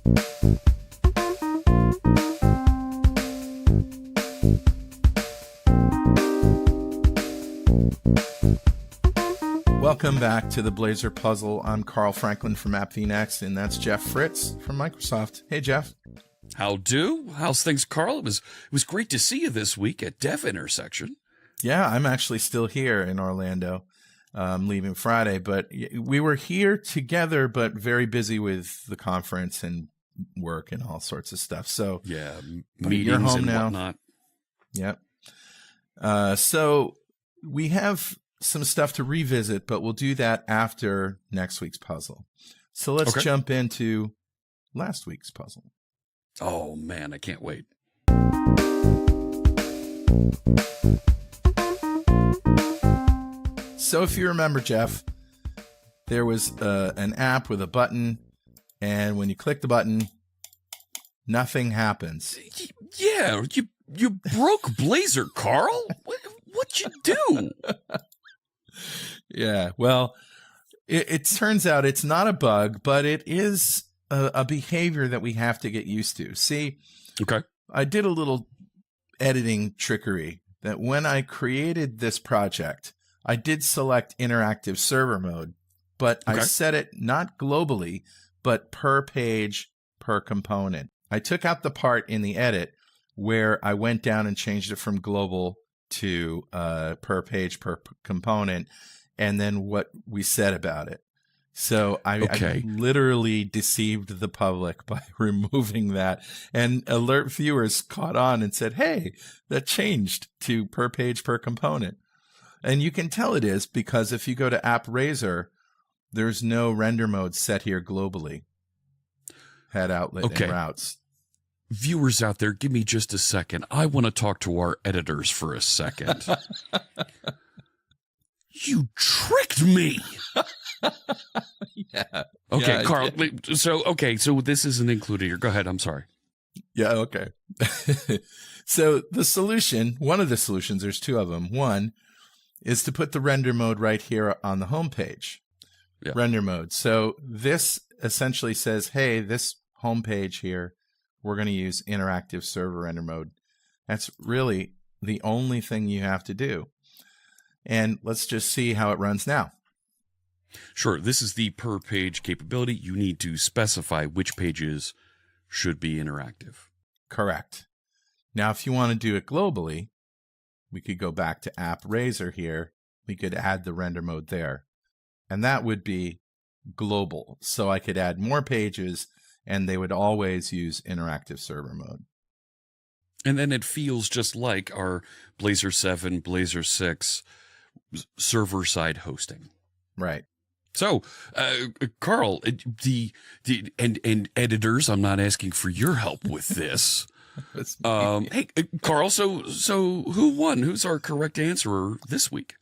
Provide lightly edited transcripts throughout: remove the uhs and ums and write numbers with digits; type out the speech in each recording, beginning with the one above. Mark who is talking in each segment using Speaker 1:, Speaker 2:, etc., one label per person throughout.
Speaker 1: Welcome back to the Blazor Puzzle. I'm Carl Franklin from AppVNext, and that's Jeff Fritz from Microsoft. Hey, Jeff.
Speaker 2: How do? How's things, Carl? It was great to see you this week at Dev Intersection.
Speaker 1: Yeah, I'm actually still here in Orlando. I'm leaving Friday, but we were here together, but very busy with the conference and work and all sorts of stuff. So
Speaker 2: yeah,
Speaker 1: meetings you're home
Speaker 2: and
Speaker 1: now.
Speaker 2: Whatnot.
Speaker 1: Yep. So we have some stuff to revisit, but we'll do that after next week's puzzle. So let's jump into last week's puzzle.
Speaker 2: Oh man, I can't wait.
Speaker 1: So if you remember, Jeff, there was an app with a button, and when you click the button, nothing happens.
Speaker 2: Yeah, you broke Blazor, Carl. What'd you do?
Speaker 1: Yeah, well, it turns out it's not a bug, but it is a behavior that we have to get used to. See, I did a little editing trickery that when I created this project, I did select interactive server mode, but I set it not globally, but per page, per component. I took out the part in the edit where I went down and changed it from global to per page, per component, and then what we said about it. So I literally deceived the public by removing that, and alert viewers caught on and said, hey, that changed to per page, per component. And you can tell it is because if you go to AppRaiser, there's no render mode set here globally. Head, outlet, and routes.
Speaker 2: Viewers out there, give me just a second. I want to talk to our editors for a second. You tricked me.
Speaker 1: Yeah.
Speaker 2: Okay,
Speaker 1: yeah,
Speaker 2: Carl.
Speaker 1: Yeah.
Speaker 2: So this isn't included here. Go ahead. I'm sorry.
Speaker 1: Yeah. Okay. So the solution, one of the solutions, there's two of them. One is to put the render mode right here on the home page. Yeah. Render mode. So this essentially says, hey, this home page here, we're going to use interactive server render mode. That's really the only thing you have to do. And let's just see how it runs now.
Speaker 2: Sure. This is the per page capability. You need to specify which pages should be interactive.
Speaker 1: Correct. Now, if you want to do it globally, we could go back to AppRaiser here. We could add the render mode there. And that would be global. So I could add more pages, and they would always use interactive server mode.
Speaker 2: And then it feels just like our Blazor 7, Blazor 6 server-side hosting.
Speaker 1: Right.
Speaker 2: So, Carl, and editors, I'm not asking for your help with this. Hey, Carl, so who won? Who's our correct answerer this week?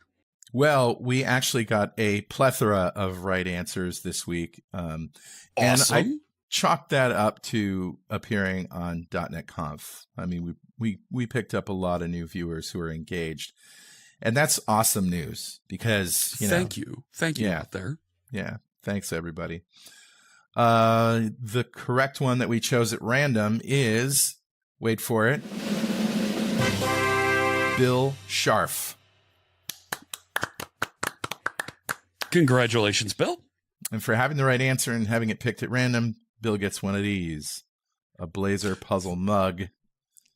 Speaker 1: Well, we actually got a plethora of right answers this week.
Speaker 2: Awesome.
Speaker 1: And I chalked that up to appearing on .NET Conf. I mean, we picked up a lot of new viewers who are engaged. And that's awesome news because,
Speaker 2: Thank you out there.
Speaker 1: Yeah. Thanks, everybody. The correct one that we chose at random is, wait for it, Bill Scharf.
Speaker 2: Congratulations, Bill.
Speaker 1: And for having the right answer and having it picked at random, Bill gets one of these, a BlazorPuzzle mug.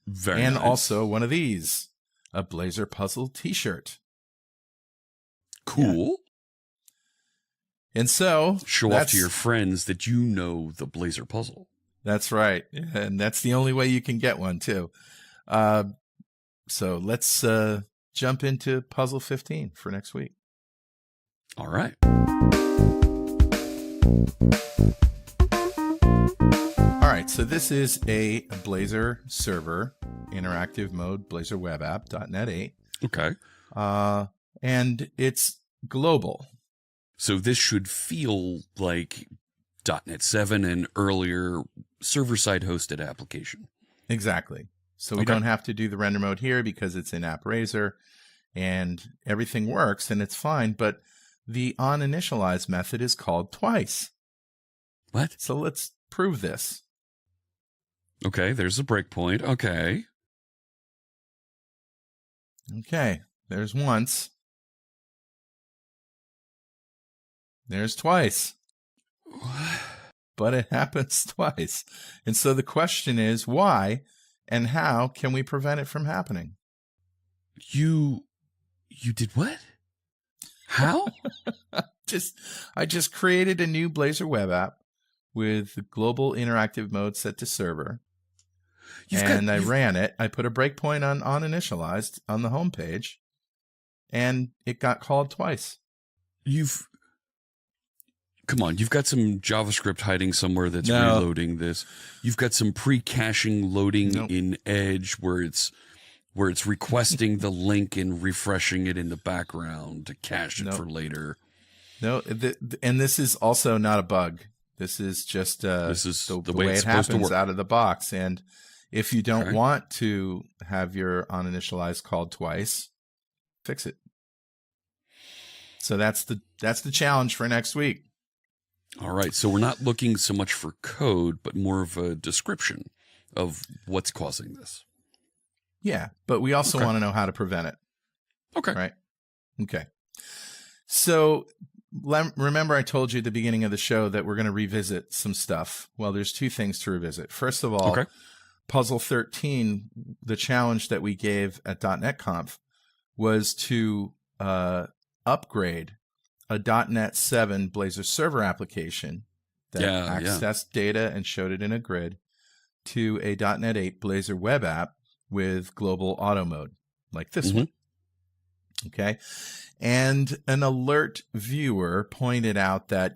Speaker 2: Very
Speaker 1: and
Speaker 2: nice.
Speaker 1: Also one of these, a BlazorPuzzle t-shirt.
Speaker 2: Cool.
Speaker 1: Yeah. And so
Speaker 2: show off to your friends that you know the Blazor puzzle.
Speaker 1: That's right. And that's the only way you can get one too. So let's jump into puzzle 15 for next week.
Speaker 2: All right.
Speaker 1: All right. So this is a Blazor server interactive mode, Blazor Web App, .NET 8.
Speaker 2: Okay.
Speaker 1: And it's global.
Speaker 2: So this should feel like .NET 7 and earlier server-side hosted application.
Speaker 1: Exactly. So we don't have to do the render mode here because it's in AppRaiser and everything works and it's fine. But the OnInitialized method is called twice.
Speaker 2: What?
Speaker 1: So let's prove this.
Speaker 2: Okay, there's a breakpoint. Okay.
Speaker 1: Okay, there's once. There's twice. But it happens twice. And so the question is, why and how can we prevent it from happening?
Speaker 2: You did what? How?
Speaker 1: I just created a new Blazor Web App with the global interactive mode set to server. I ran it. I put a breakpoint on OnInitialized on the home page, and it got called twice.
Speaker 2: Come on, you've got some JavaScript hiding somewhere that's reloading this. You've got some pre-caching loading in Edge where it's requesting the link and refreshing it in the background to cache it for later.
Speaker 1: No, and this is also not a bug. This is just the way it happens out of the box. And if you don't want to have your OnInitialized called twice, fix it. So that's the challenge for next week.
Speaker 2: All right. So we're not looking so much for code, but more of a description of what's causing this.
Speaker 1: Yeah, but we also want to know how to prevent it.
Speaker 2: Okay.
Speaker 1: Right? Okay. So remember I told you at the beginning of the show that we're going to revisit some stuff. Well, there's two things to revisit. First of all, Puzzle 13, the challenge that we gave at .NET Conf was to upgrade a .NET 7 Blazor server application that accessed data and showed it in a grid to a .NET 8 Blazor Web App with global auto mode, like this one. Okay. And an alert viewer pointed out that,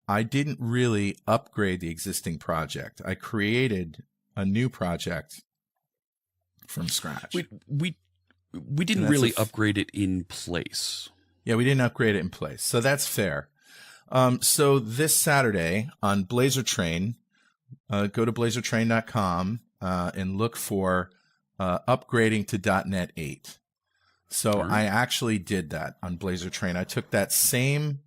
Speaker 1: I didn't really upgrade the existing project. I created a new project from scratch.
Speaker 2: We didn't really upgrade it in place.
Speaker 1: Yeah, we didn't upgrade it in place. So that's fair. So this Saturday on Blazor Train, go to blazortrain.com and look for upgrading to .NET 8. So I actually did that on Blazor Train. I took that same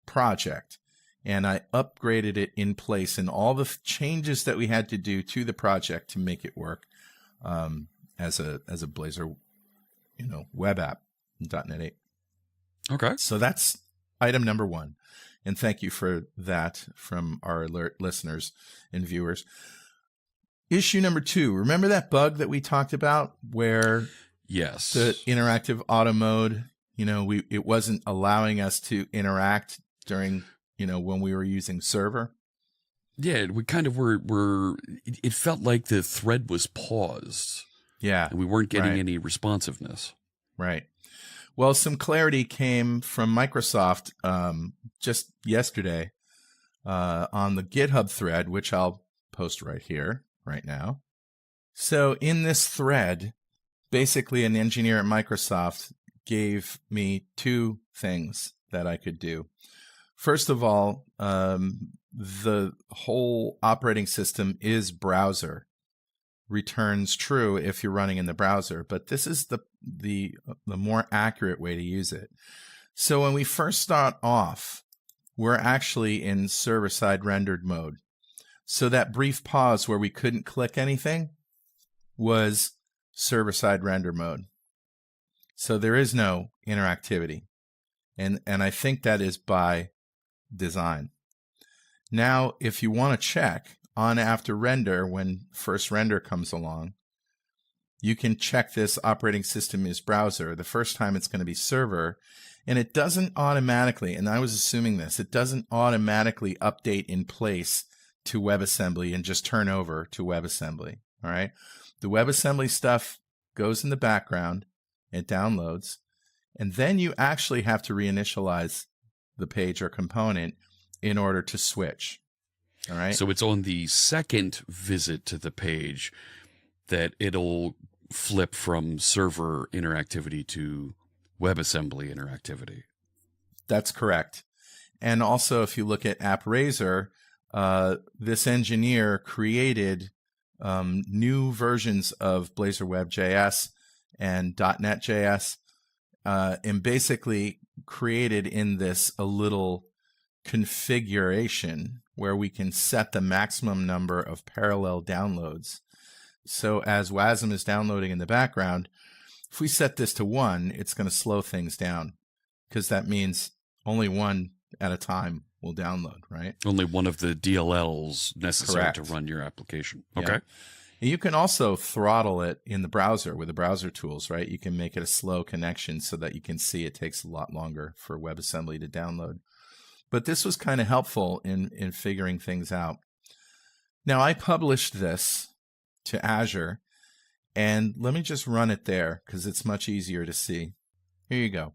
Speaker 1: project and I upgraded it in place, and all the changes that we had to do to the project to make it work as a Blazor, web app in .NET 8.
Speaker 2: Okay.
Speaker 1: So that's item number one. And thank you for that from our alert listeners and viewers. Issue number 2. Remember that bug that we talked about where the interactive auto mode, it wasn't allowing us to interact during, when we were using server?
Speaker 2: Yeah, we kind of were it felt like the thread was paused.
Speaker 1: Yeah.
Speaker 2: And we weren't getting any responsiveness.
Speaker 1: Right. Well, some clarity came from Microsoft just yesterday on the GitHub thread, which I'll post right here, right now. So in this thread, basically an engineer at Microsoft gave me 2 things that I could do. First of all, the whole operating system is browser. Returns true if you're running in the browser, but this is the more accurate way to use it. So when we first start off, we're actually in server-side rendered mode. So that brief pause where we couldn't click anything was server-side render mode. So there is no interactivity. And I think that is by design. Now, if you want to check on after render, when first render comes along, you can check this operating system is browser. The first time it's going to be server, and it doesn't automatically, and I was assuming this, it doesn't automatically update in place to WebAssembly and just turn over to WebAssembly. All right. The WebAssembly stuff goes in the background, it downloads, and then you actually have to reinitialize the page or component in order to switch. All right.
Speaker 2: So it's on the second visit to the page that it'll flip from server interactivity to WebAssembly interactivity.
Speaker 1: That's correct. And also, if you look at AppRaiser, this engineer created new versions of Blazor Web.js and .NET.js, and basically created in this a little configuration where we can set the maximum number of parallel downloads. So as WASM is downloading in the background, if we set this to 1, it's going to slow things down, because that means only one at a time will download, right?
Speaker 2: Only one of the DLLs necessary
Speaker 1: Correct.
Speaker 2: to run your application.
Speaker 1: Yeah.
Speaker 2: Okay.
Speaker 1: You can also throttle it in the browser with the browser tools, right? You can make it a slow connection so that you can see it takes a lot longer for WebAssembly to download. But this was kind of helpful in figuring things out. Now, I published this to Azure, and let me just run it there because it's much easier to see. Here you go,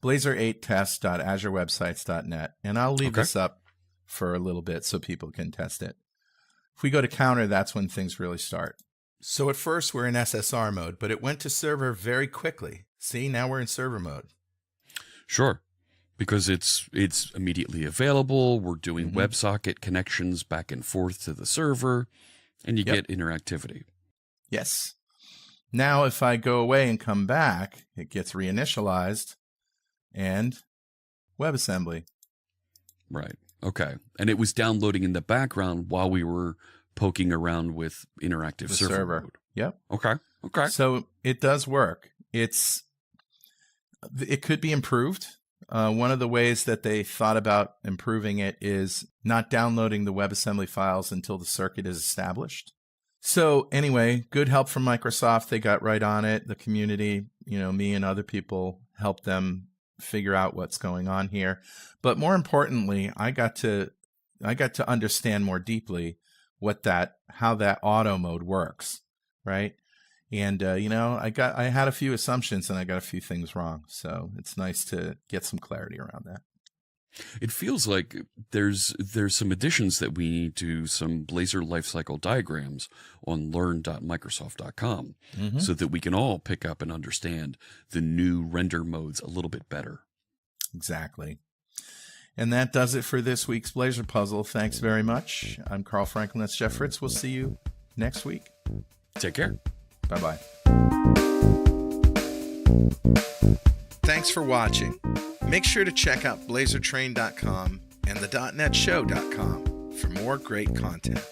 Speaker 1: blazor8test.azurewebsites.net, and I'll leave this up for a little bit so people can test it. If we go to counter, that's when things really start. So at first we're in SSR mode, but it went to server very quickly. See, now we're in server mode.
Speaker 2: Sure, because it's immediately available. We're doing WebSocket connections back and forth to the server, and you get interactivity.
Speaker 1: Yes. Now, if I go away and come back, it gets reinitialized and WebAssembly.
Speaker 2: Right. Okay. And it was downloading in the background while we were poking around with interactive server mode.
Speaker 1: Yep.
Speaker 2: Okay. Okay.
Speaker 1: So it does work. It could be improved. One of the ways that they thought about improving it is not downloading the WebAssembly files until the circuit is established. So anyway, good help from Microsoft. They got right on it. The community, me and other people helped them figure out what's going on here. But more importantly, I got to understand more deeply how that auto mode works, right? And I had a few assumptions and I got a few things wrong. So it's nice to get some clarity around that.
Speaker 2: It feels like there's some additions that we need to some Blazor lifecycle diagrams on learn.microsoft.com so that we can all pick up and understand the new render modes a little bit better.
Speaker 1: Exactly. And that does it for this week's Blazor Puzzle. Thanks very much. I'm Carl Franklin. That's Jeff Fritz. We'll see you next week.
Speaker 2: Take care.
Speaker 1: Bye-bye. Thanks for watching. Make sure to check out blazortrain.com and the .NETshow.com for more great content.